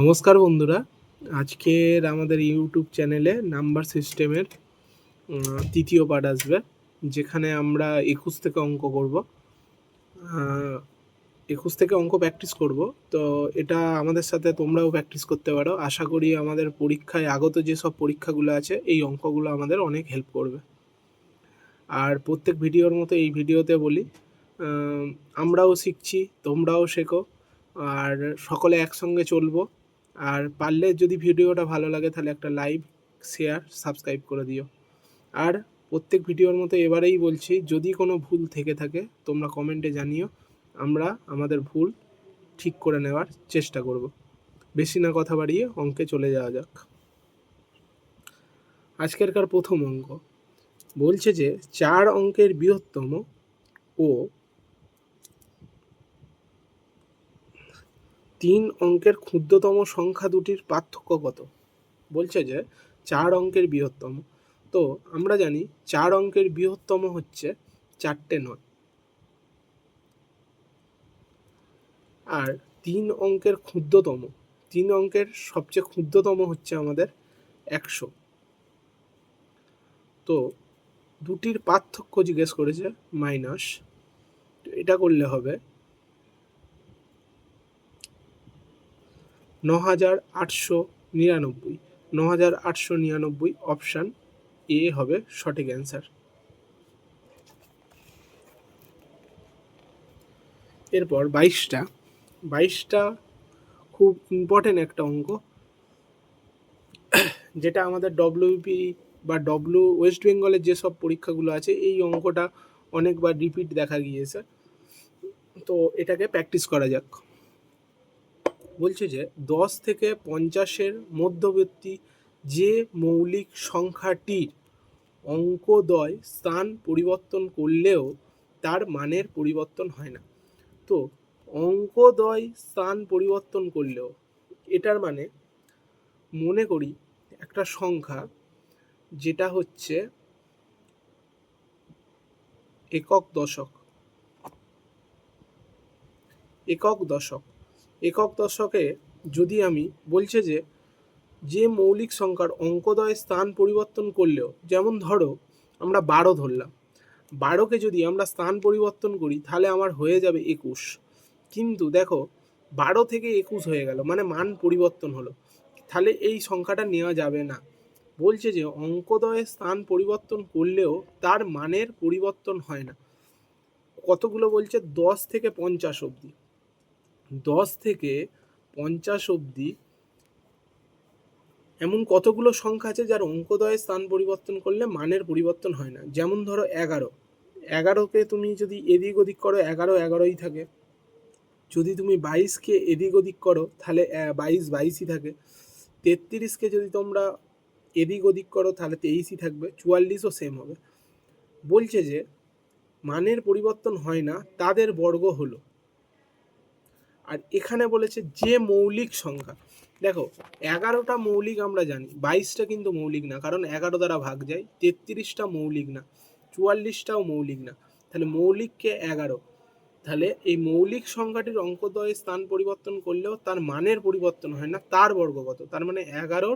নমস্কার বন্ধুরা, আজকের আমাদের ইউটিউব চ্যানেলে নাম্বার সিস্টেমের তৃতীয় পার্ট আসবে, যেখানে আমরা 21 থেকে অঙ্ক করব। 21 থেকে অঙ্ক প্র্যাকটিস করব। তো এটা আমাদের সাথে তোমরাও প্র্যাকটিস করতে পারো। আশা করি আমাদের পরীক্ষায় আগত যেসব পরীক্ষাগুলো আছে এই অঙ্কগুলো আমাদের অনেক হেল্প করবে। আর প্রত্যেক ভিডিওর মতো এই ভিডিওতে বলি, আমরাও শিখছি, তোমরাও শেখো, আর সকলে একসঙ্গে চলবো। আর পারলে যদি ভিডিওটা ভালো লাগে তাহলে একটা লাইক, শেয়ার, সাবস্ক্রাইব করে দিও। আর প্রত্যেক ভিডিওর মতো এবারেই বলছি, যদি কোনো ভুল থেকে থাকে তোমরা কমেন্টে জানিও, আমরা আমাদের ভুল ঠিক করে নেওয়ার চেষ্টা করব। বেশি না কথা বাড়িয়ে অঙ্কে চলে যাওয়া যাক। আজকেরকার প্রথম অঙ্ক বলছে যে 4 অঙ্কের বৃহত্তম ও 3 অঙ্কের ক্ষুদ্রতম সংখ্যা দুটির পার্থক্য কত। বলছে যে 4 অঙ্কের বৃহত্তম, তো আমরা জানি 4 অঙ্কের বৃহত্তম হচ্ছে 4টে 9, আর 3 অঙ্কের ক্ষুদ্রতম, 3 অঙ্কের সবচেয়ে ক্ষুদ্রতম হচ্ছে আমাদের 100। তো দুটির পার্থক্য জিজ্ঞেস করেছে মাইনাস, এটা করলে হবে 9899। 9899 অপশান এ হবে সঠিক অ্যান্সার। এরপর 22টা খুব ইম্পর্টেন্ট একটা অঙ্ক, যেটা আমাদের ডব্লিউপি বা ওয়েস্ট বেঙ্গলের যেসব পরীক্ষাগুলো আছে এই অঙ্কটা অনেকবার রিপিট দেখা গিয়েছে। তো এটাকে প্র্যাকটিস করা যাক। বলছে যে 10 থেকে 50-এর মধ্যবর্তী যে মৌলিক সংখ্যাটির অঙ্কদ্বয় স্থান পরিবর্তন করলেও তার মানের পরিবর্তন হয় না। তো অঙ্কদ্বয় স্থান পরিবর্তন করলেও, এটার মানে মনে করি একটা সংখ্যা যেটা হচ্ছে একক দশক। একক দশকে যদি আমি বলছে যে মৌলিক সংখ্যার অঙ্কদ্বয় স্থান পরিবর্তন করলেও, যেমন ধরো আমরা 12 ধরলাম, 12কে যদি আমরা স্থান পরিবর্তন করি তাহলে আমার হয়ে যাবে 21। কিন্তু দেখো 12 থেকে 21 হয়ে গেল, মানে মান পরিবর্তন হলো, তাহলে এই সংখ্যাটা নেওয়া যাবে না। বলছে যে অঙ্কদ্বয়ের স্থান পরিবর্তন করলেও তার মানের পরিবর্তন হয় না। কতগুলো বলছে? 10 থেকে 50 অবধি। 10 থেকে 50 অবধি এমন কতগুলো সংখ্যা আছে যার অঙ্কদ্বয়ের স্থান পরিবর্তন করলে মানের পরিবর্তন হয় না। যেমন ধরো 11কে তুমি যদি এদিক ওদিক করো 11ই থাকে। যদি তুমি 22কে এদিক ওদিক করো তাহলে 22ই থাকে। 33কে যদি তোমরা এদিক ওদিক করো তাহলে 23ই থাকবে। 44ও সেম হবে। বলছে যে মানের পরিবর্তন হয় না তাদের বর্গ হলো। আর এখানে বলেছে যে মৌলিক সংখ্যা, দেখো 11টা মৌলিক আমরা জানি, 22টা কিন্তু মৌলিক না, কারণ 11 দ্বারা ভাগ যায়। 33টা মৌলিক না, 44টাও মৌলিক না, তাহলে মৌলিককে 11। তাহলে এই মৌলিক সংখ্যাটির অঙ্কদ্বয় স্থান পরিবর্তন করলেও তার মানের পরিবর্তন হয় না, তার বর্গ কত? তার মানে 11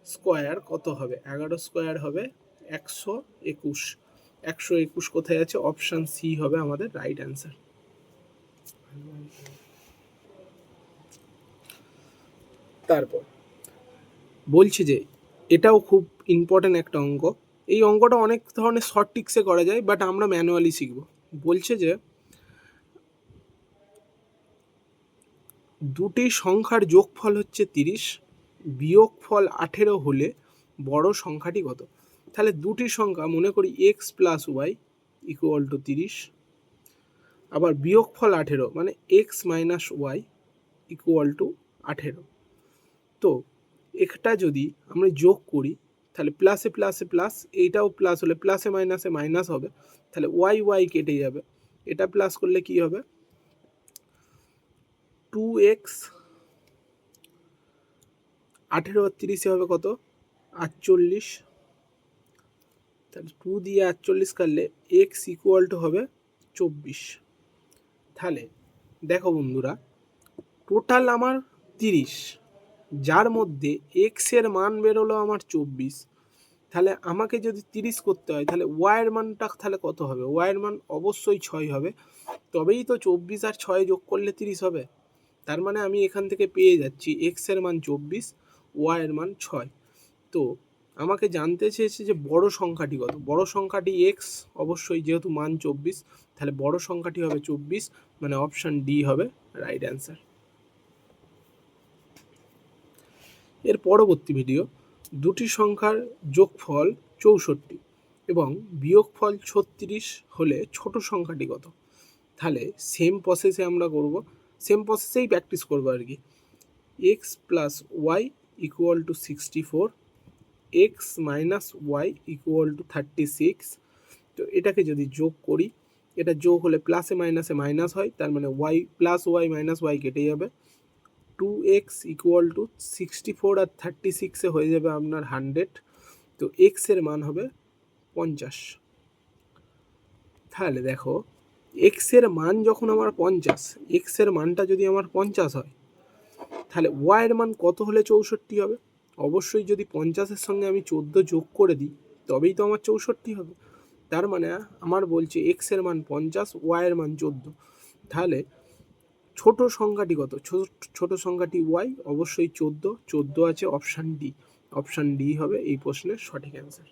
স্কোয়ার কত হবে? 11 স্কোয়ার হবে 121। 121 কোথায় আছে? অপশান সি হবে আমাদের রাইট অ্যান্সার। তারপর বলছি যে এটাও খুব ইম্পর্টেন্ট একটা অঙ্ক। এই অঙ্কটা অনেক ধরনের শর্ট ট্রিক্সে করা যায়, বাট আমরা ম্যানুয়ালি শিখব। বলছে যে দুটি সংখ্যার যোগফল হচ্ছে 30, বিয়োগফল 18 হলে বড় সংখ্যাটি কত? তাহলে দুটি সংখ্যা মনে করি x plus y equal to 30, আবার বিয়োগফল 18 মানে x minus y equal to 18। তো একটা যদি আমরা যোগ করি তাহলে প্লাসে প্লাসে প্লাস, এইটাও প্লাস হলে প্লাসে মাইনাসে মাইনাস হবে, তাহলে ওয়াই ওয়াই কেটে যাবে। এটা প্লাস করলে কি হবে? 2x, 18 আর 30 হবে কত? 48। তাহলে 2 দিয়ে 48 কাটলে এক্স ইকুয়াল টু হবে 24। তাহলে দেখো বন্ধুরা, টোটাল আমার 30, যার মধ্যে এক্সের মান বেরোলো আমার 24, তাহলে আমাকে যদি 30 করতে হয় তাহলে ওয়াইয়ের মানটা তাহলে কত হবে? ওয়াইয়ের মান অবশ্যই 6 হবে, তবেই তো 24 আর 6 যোগ করলে 30 হবে। তার মানে আমি এখান থেকে পেয়ে যাচ্ছি এক্সের মান 24, ওয়াইয়ের মান 6। তো আমাকে জানতে চেয়েছে যে বড় সংখ্যাটি কত। বড় সংখ্যাটি এক্স, অবশ্যই যেহেতু মান 24, তাহলে বড় সংখ্যাটি হবে 24, মানে অপশান ডি হবে রাইট অ্যান্সার। এর পরবর্তী ভিডিও, দুটি সংখ্যার যোগফল 64 এবং বিয়োগফল 36 হলে ছোট সংখ্যাটি কত। তাহলে সেম প্রসেসে আমরা করব, সেম প্রসেসেই প্র্যাকটিস করবো আর কি। X plus y equal to 64, x minus y equal to 36। তো এটাকে যদি যোগ করি, এটা যোগ হলে প্লাসে মাইনাসে মাইনাস হয়, তার মানে y plus y minus y কেটে যাবে। 2x ইকুয়াল টু 64 আর 36-এ হয়ে যাবে আপনার 100। তো এক্সের মান হবে 50। তাহলে দেখো, এক্সের মান যখন আমার 50, এক্সের মানটা যদি আমার 50 হয়, তাহলে ওয়াইয়ের মান কত হলে 64 হবে? অবশ্যই যদি 50-এর সঙ্গে আমি 14 যোগ করে দিই, তবেই তো আমার 64 হবে। তার মানে আমার বলছে এক্সের মান 50, ওয়াইয়ের মান 14। তাহলে ছোট সংখ্যাটি কত? ছোট সংখ্যাটি ওয়াই, অবশ্যই 14 আছে, অপশান ডি। অপশান ডি হবে এই প্রশ্নের সঠিক অ্যান্সার।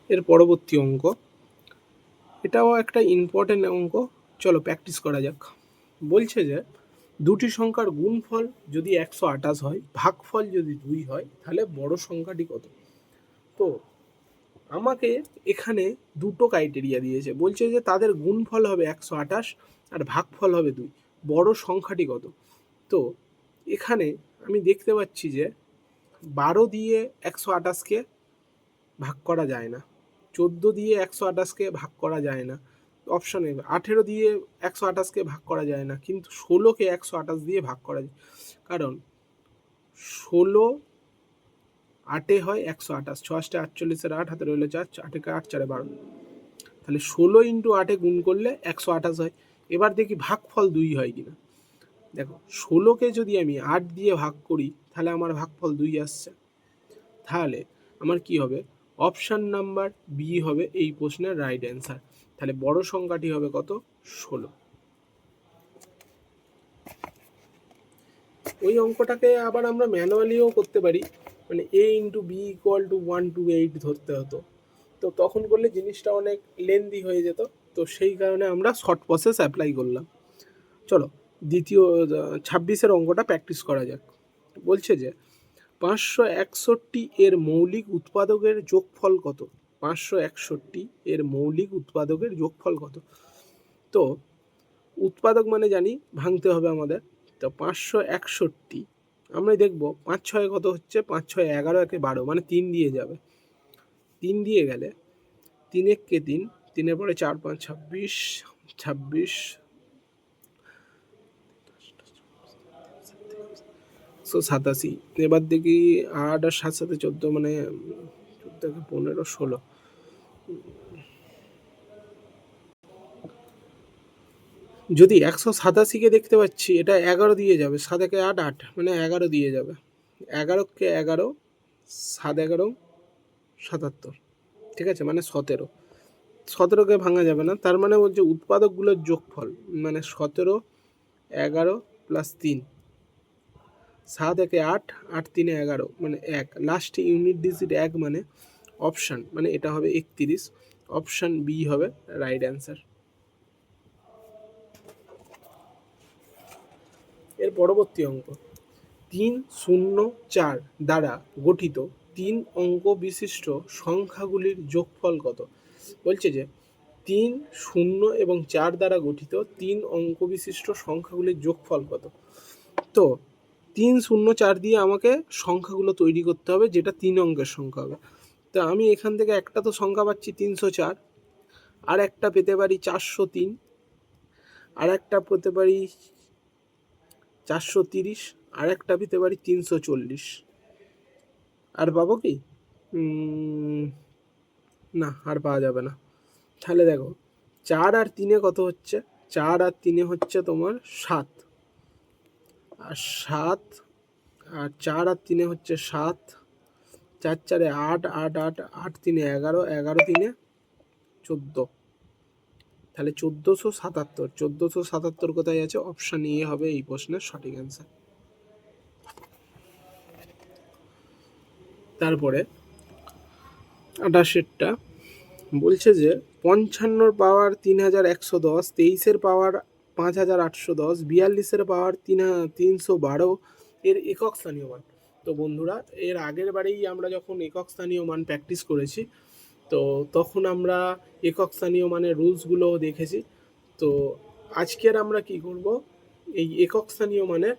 এর পরবর্তী অঙ্ক, এটাও একটা ইম্পর্টেন্ট অঙ্ক, চলো প্র্যাকটিস করা যাক। বলছে যে দুটি সংখ্যার গুণফল যদি 128 হয়, ভাগফল যদি 2 হয়, তাহলে বড় সংখ্যাটি কত। তো আমাকে এখানে দুটো ক্রাইটেরিয়া দিয়েছে, বলছে যে তাদের গুণফল হবে 128 আর ভাগফল হবে 2, বড় সংখ্যাটি কত। তো এখানে আমি দেখতে পাচ্ছি যে 12 দিয়ে 128-কে ভাগ করা যায় না, 14 দিয়ে 128-কে ভাগ করা যায় না, অপশানে 18 দিয়ে 128-কে ভাগ করা যায় না, কিন্তু 16-কে 128 দিয়ে ভাগ করা যায়। কারণ 16 8-এ হয় 128, 6 48, 8 হাতে রইল 4, 8-এ 8, 4-এ 12, তাহলে 16 ইন্টু 8-এ গুণ করলে 128 হয়। এবার দেখি ভাগফল 2 হয় কিনা। দেখো, 16-কে যদি আমি 8 দিয়ে ভাগ করি, তাহলে আমার ভাগফল 2 আসছে। তাহলে আমার কি হবে? অপশান নাম্বার বি হবে এই প্রশ্নের রাইট অ্যান্সার। তাহলে বড় সংখ্যাটি হবে কত? 16। ওই অঙ্কটাকে আবার আমরা ম্যানুয়ালিও করতে পারি, মানে A into B equal to 1 to 8 ধরতে হতো, তো তখন করলে জিনিসটা অনেক লেন্দি হয়ে যেত। তো সেই কারণে আমরা শর্ট প্রসেস অ্যাপ্লাই করলাম। চলো দ্বিতীয় 26-এর অঙ্কটা প্র্যাকটিস করা যাক। বলছে যে 561 এর মৌলিক উৎপাদকের যোগফল কত। 561 এর মৌলিক উৎপাদকের যোগফল কত। তো উৎপাদক মানে জানি ভাঙতে হবে আমাদের। তো 561 আমরা দেখব 5 6 কত হচ্ছে, 5 6 11, একে 12, মানে 3 দিয়ে যাবে। 3 দিয়ে গেলে 3 1-কে 3, 3-এর পরে 4 5 26, 26 87। এবার দেখি 8 আর 7 সাথে 14, মানে 14 15 16। যদি 187-কে দেখতে পাচ্ছি, এটা 11 দিয়ে যাবে, 7 একে 8 8, মানে 11 দিয়ে যাবে। 11-কে 11, 7 11 77, ঠিক আছে, মানে 17। 17-কে ভাঙা যাবে না, তার মানে বলছে উৎপাদকগুলোর যোগফল, মানে 17 11 প্লাস 3, 7 একে 8, 8 3-এ 11, মানে 1, লাস্টে ইউনিট ডিজিট 1, মানে অপশান, মানে এটা হবে 31। অপশান বি হবে রাইট অ্যান্সার। এর পরবর্তী অঙ্ক, 3 0 4 দ্বারা গঠিত 3 অঙ্ক বিশিষ্ট সংখ্যাগুলির যোগফল কত। বলছে যে 3 0 এবং 4 দ্বারা গঠিত 3 অঙ্ক বিশিষ্ট সংখ্যাগুলির যোগফল কত। তো 3 0 4 দিয়ে আমাকে সংখ্যাগুলো তৈরি করতে হবে, যেটা 3 অঙ্কের সংখ্যা হবে। তো আমি এখান থেকে একটা তো সংখ্যা পাচ্ছি 304, আর একটা পেতে পারি 403, আর একটা পেতে পারি 430, আর একটা পেতে পারি 340। আর পাবো কি? না, আর পাওয়া যাবে না। তাহলে দেখো, 4 আর 3-এ কত হচ্ছে? 4 আর 3-এ হচ্ছে তোমার 7, আর 7, আর 4 আর 3 হচ্ছে 7, 4 4 8, 8 8, 8 3 11, 11 3 14, তাহলে 1477। 1477 কোথায় আছে? অপশান এ হবে এই প্রশ্নের সঠিক অ্যান্সার। তারপরে 28টা বলছে যে 55 পাওয়ার 3110, 23 পাওয়ার 5810, 42 পাওয়ার 312 এর একক স্থানীয় মান। তো বন্ধুরা, এর আগের বারেই আমরা যখন একক স্থানীয় মান প্র্যাকটিস করেছি, তো তখন আমরা একক স্থানীয় মানের রুলসগুলো দেখেছি। তো আজকের আমরা কি করব, এই একক স্থানীয় মানের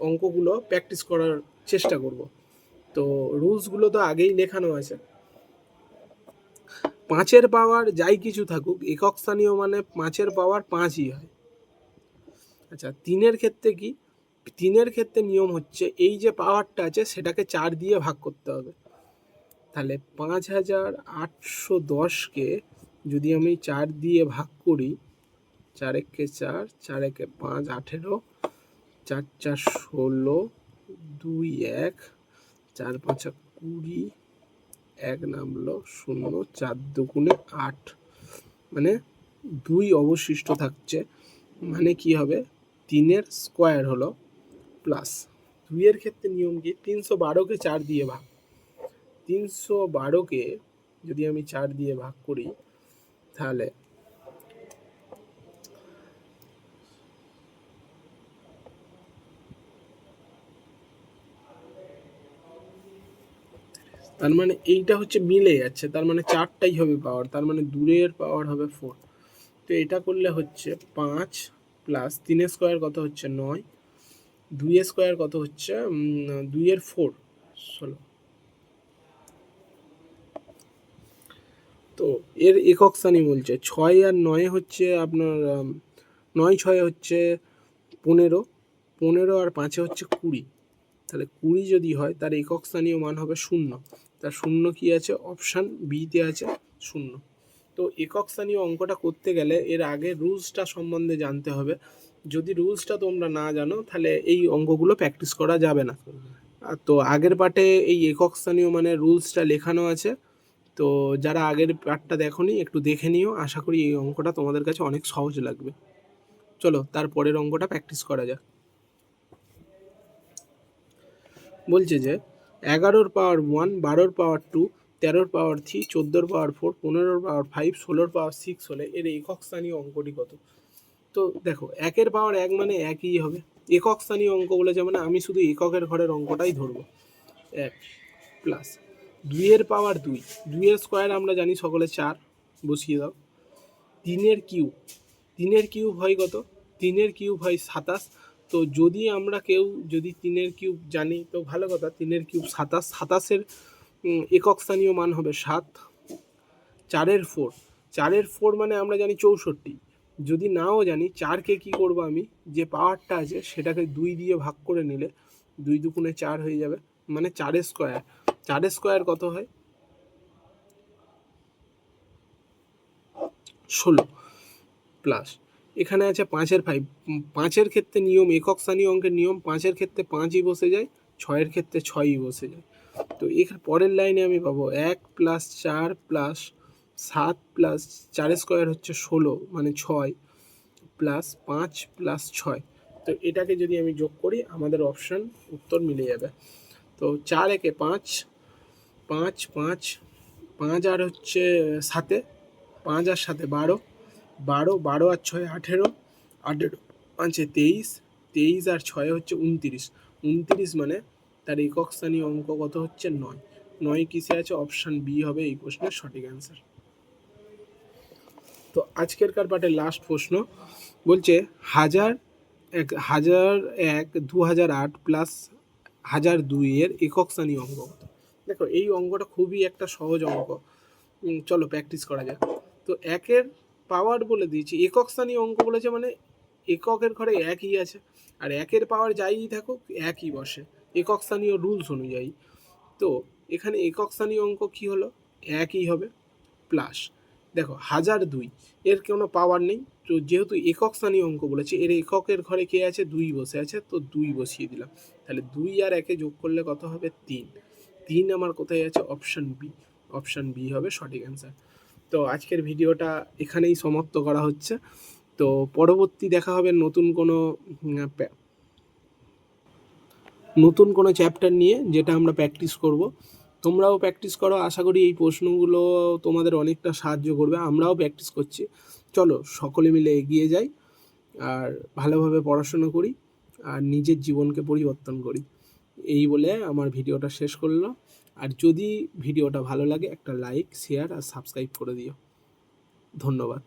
অঙ্কগুলো প্র্যাকটিস করার চেষ্টা করব। তো রুলসগুলো তো আগেই লেখানো আছে। 5-এর পাওয়ার যাই কিছু থাকুক, একক স্থানীয় মানে 5-এর পাওয়ার 5ই হয়। আচ্ছা, 3-এর ক্ষেত্রে কি? 3-এর ক্ষেত্রে নিয়ম হচ্ছে এই যে পাওয়ারটা আছে সেটাকে 4 দিয়ে ভাগ করতে হবে। তাহলে 5810কে যদি আমি 4 দিয়ে ভাগ করি, 4 একে 4, 4 একে 5, 18, 4 4 16, 2 1, 4 5 20, 1 নামলো 0, 4 দুগুণে 8, মানে 2 অবশিষ্ট থাকছে। মানে কি হবে? 3-এর স্কোয়ার হলো প্লাস 2-এর ক্ষেত্রে নিয়ম কি? 312কে 4 দিয়ে ভাগ, 312কে যদি আমি 4 দিয়ে ভাগ করি, তাহলে তার মানে এইটা হচ্ছে মিলে যাচ্ছে, তার মানে 4টাই হবে পাওয়ার, তার মানে দূরের পাওয়ার হবে 4। তো এটা করলে হচ্ছে 5 প্লাস 3-এর স্কোয়ার কত হচ্ছে 9, 2-এর স্কোয়ার কত হচ্ছে 2-এর 4, 16। তো এর একক স্থানীয় বলছে 6 আর 9 হচ্ছে আপনার 9 6 হচ্ছে 15, 15 আর 5 হচ্ছে 20। তাহলে 20 যদি হয় তার একক স্থানীয় মান হবে 0। তার 0 কি আছে? অপশান বিতে আছে 0। তো একক স্থানীয় অঙ্কটা করতে গেলে এর আগে রুলসটা সম্বন্ধে জানতে হবে। যদি রুলসটা তোমরা না জানো তাহলে এই অঙ্কগুলো প্র্যাকটিস করা যাবে না। তো আগের পার্টে এই একক স্থানীয় মানে রুলসটা লেখানো আছে। তো যারা আগের পার্টটা দেখোনি একটু দেখে নিও, আশা করি এই অঙ্কটা তোমাদের কাছে অনেক সহজ লাগবে। চলো তারপরের অঙ্কটা প্র্যাকটিস করা যাক। বলছে যে 11-র পাওয়ার 1, 12-র পাওয়ার 2, 13-র পাওয়ার 3, 14-র পাওয়ার 4, 15-র পাওয়ার 5, 16-র পাওয়ার 6 হলে এর একক স্থানীয় অঙ্কটি কত? তো দেখো, 1-এর পাওয়ার 1 মানে একই হবে। একক স্থানীয় অঙ্ক বলেছে মানে আমি শুধু এককের ঘরের অঙ্কটাই ধরবো। 1 প্লাস 2-এর পাওয়ার 2, 2-এর স্কোয়ার আমরা জানি সকলে 4, বসিয়ে দাও। 3-এর কিউব, 3-এর কিউব হয় কত? 3-এর কিউব হয় 27। তো যদি আমরা কেউ যদি 3-এর কিউব জানি তো ভালো কথা, 3-এর কিউব 27, 27-এর একক স্থানীয় মান হবে 7। 4-এর 4, 4-এর 4 মানে আমরা জানি 64। যদি নাও জানি 4কে কি করব আমি, যে পাওয়ারটা আছে সেটাকে 2 দিয়ে ভাগ করে নিলে 2 দুগুণে 4 হয়ে যাবে, মানে 4-এর স্কোয়ার। 4-এর স্কোয়ার কত হয়? 16 প্লাস এখানে আছে 5-এর 5। 5-এর ক্ষেত্রে নিয়ম, একক স্থানীয় অঙ্কের নিয়ম, 5-এর ক্ষেত্রে 5ই বসে যায়, 6-এর ক্ষেত্রে 6ই বসে যায়। তো এখানে পরের লাইনে আমি পাবো 1 প্লাস 4 প্লাস 7 প্লাস 4-এর স্কোয়ার হচ্ছে 16 মানে 6 প্লাস 5 প্লাস 6। তো এটাকে যদি আমি যোগ করি আমাদের অপশান উত্তর মিলে যাবে। তো 4 একে 5, 5 5, 5 আর হচ্ছে 7, 5 আর 7 12, 12, 12 আর 6 18, 18 5 23, 23 আর 6 হচ্ছে 29, 29 মানে তার একক স্থানীয় অঙ্ক কত হচ্ছে 9। 9 কিসে আছে? অপশান বি হবে এই প্রশ্নের সঠিক অ্যান্সার। তো আজকেরকার পার্টের লাস্ট প্রশ্ন বলছে 1001 2008 প্লাস 1002 এর একক স্থানীয় অঙ্ক কত? দেখো এই অঙ্কটা খুবই একটা সহজ অঙ্ক, চলো প্র্যাকটিস করা যাক। তো 1-এর পাওয়ার বলে দিয়েছি, একক স্থানীয় অঙ্ক বলেছে মানে এককের ঘরে একই আছে, আর 1-এর পাওয়ার যাই থাকুক একই বসে একক স্থানীয় রুলস অনুযায়ী। তো এখানে একক স্থানীয় অঙ্ক কি হলো? একই হবে প্লাস দেখো 1002 এর কোনো পাওয়ার নেই, তো যেহেতু একক স্থানীয় অঙ্ক বলেছে, এর এককের ঘরে কে আছে, 2 বসে আছে, তো 2 বসিয়ে দিলাম। তাহলে 2 আর 1 যোগ করলে কত হবে, 3। 3 আমার কোথায় আছে, অপশান বি। অপশান বি হবে সঠিক অ্যান্সার। তো আজকের ভিডিওটা এখানেই সমাপ্ত করা হচ্ছে। তো পরবর্তী দেখা হবে নতুন কোনো চ্যাপ্টার নিয়ে, যেটা আমরা প্র্যাকটিস করব। তোমরাও প্র্যাকটিস করো, আশা করি এই প্রশ্নগুলো তোমাদের অনেকটা সাহায্য করবে। আমরাও প্র্যাকটিস করছি। চলো সকলে মিলে এগিয়ে যাই, আর ভালোভাবে পড়াশোনা করি, আর নিজের জীবনকে পরিবর্তন করি। এই বলে আমার ভিডিওটা শেষ করলো। আর যদি ভিডিওটা ভালো লাগে একটা লাইক, শেয়ার আর সাবস্ক্রাইব করে দিও। ধন্যবাদ।